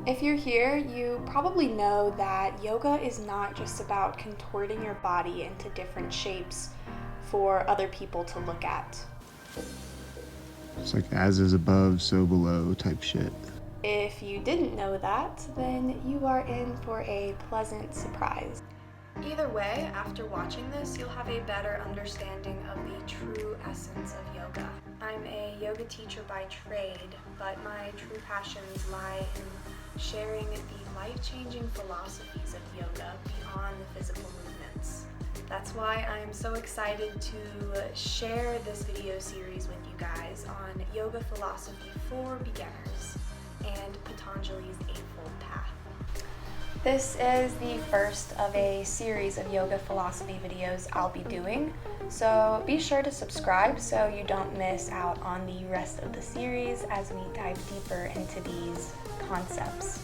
If you're here, you probably know that yoga is not just about contorting your body into different shapes for other people to look at. It's like as is above, so below type shit. If you didn't know that, then you are in for a pleasant surprise. Either way, after watching this, you'll have a better understanding of the true essence of yoga. I'm a yoga teacher by trade, but my true passions lie in sharing the life-changing philosophies of yoga beyond the physical movements. That's why I'm so excited to share this video series with you guys on yoga philosophy for beginners and Patanjali's Eightfold Path. This is the first of a series of yoga philosophy videos I'll be doing, so be sure to subscribe so you don't miss out on the rest of the series as we dive deeper into these concepts.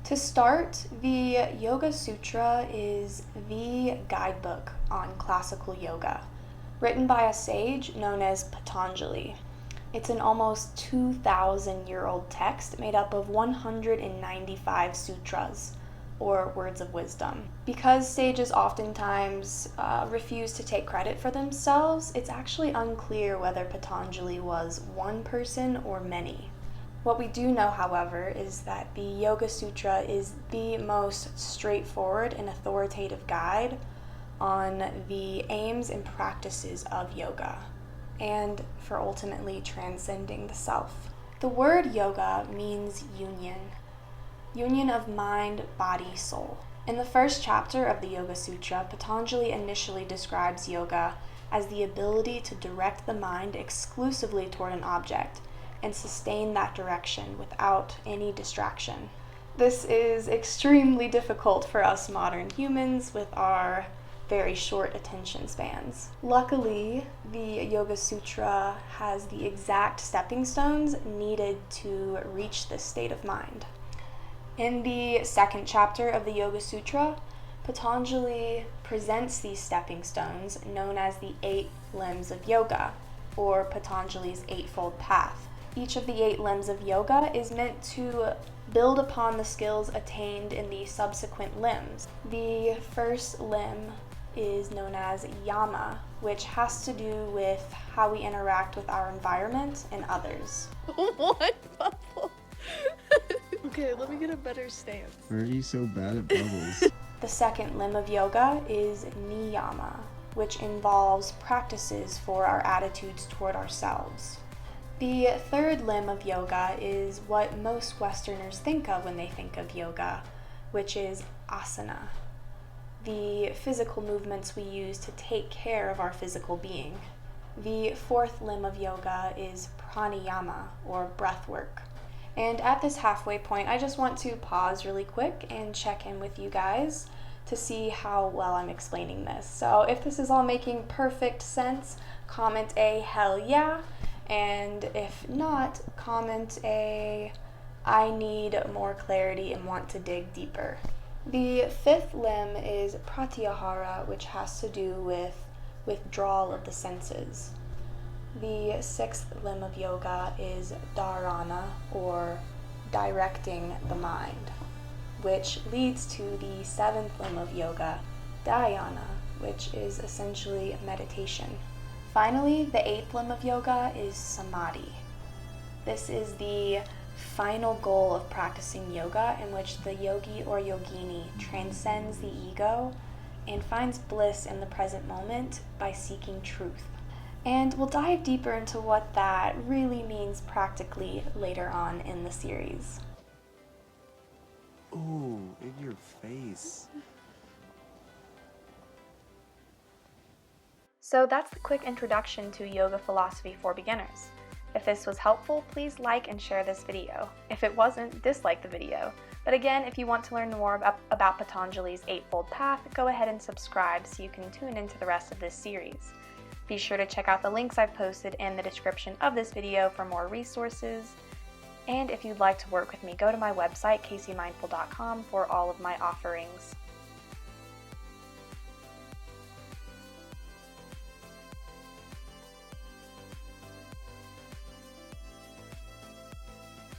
To start, the Yoga Sutra is the guidebook on classical yoga, written by a sage known as Patanjali. It's an almost 2,000-year-old text made up of 195 sutras, or words of wisdom. Because sages oftentimes refuse to take credit for themselves, it's actually unclear whether Patanjali was one person or many. What we do know, however, is that the Yoga Sutra is the most straightforward and authoritative guide on the aims and practices of yoga, and for ultimately transcending the self. The word yoga means union of mind, body, soul. In the first chapter of the Yoga Sutra, Patanjali initially describes yoga as the ability to direct the mind exclusively toward an object, and sustain that direction without any distraction. This is extremely difficult for us modern humans with our very short attention spans. Luckily, the Yoga Sutra has the exact stepping stones needed to reach this state of mind. In the second chapter of the Yoga Sutra, Patanjali presents these stepping stones known as the 8 limbs of yoga, or Patanjali's Eightfold Path. Each of the 8 limbs of yoga is meant to build upon the skills attained in the subsequent limbs. The first limb is known as yama, which has to do with how we interact with our environment and others. What bubble? Okay, let me get a better stance. Why are you so bad at bubbles? The second limb of yoga is niyama, which involves practices for our attitudes toward ourselves. The third limb of yoga is what most Westerners think of when they think of yoga, which is asana, the physical movements we use to take care of our physical being. The fourth limb of yoga is pranayama, or breath work. And at this halfway point, I just want to pause really quick and check in with you guys to see how well I'm explaining this. So if this is all making perfect sense, comment a hell yeah. And if not, comment a I need more clarity and want to dig deeper. The fifth limb is pratyahara, which has to do with withdrawal of the senses. The sixth limb of yoga is dharana, or directing the mind, which leads to the seventh limb of yoga, dhyana, which is essentially meditation. Finally, the eighth limb of yoga is samadhi. This is the final goal of practicing yoga, in which the yogi or yogini transcends the ego and finds bliss in the present moment by seeking truth. And we'll dive deeper into what that really means practically later on in the series. Ooh, in your face. So that's the quick introduction to yoga philosophy for beginners. If this was helpful, please like and share this video. If it wasn't, dislike the video. But again, if you want to learn more about Patanjali's Eightfold Path, go ahead and subscribe so you can tune into the rest of this series. Be sure to check out the links I've posted in the description of this video for more resources. And if you'd like to work with me, go to my website, caseymindful.com, for all of my offerings.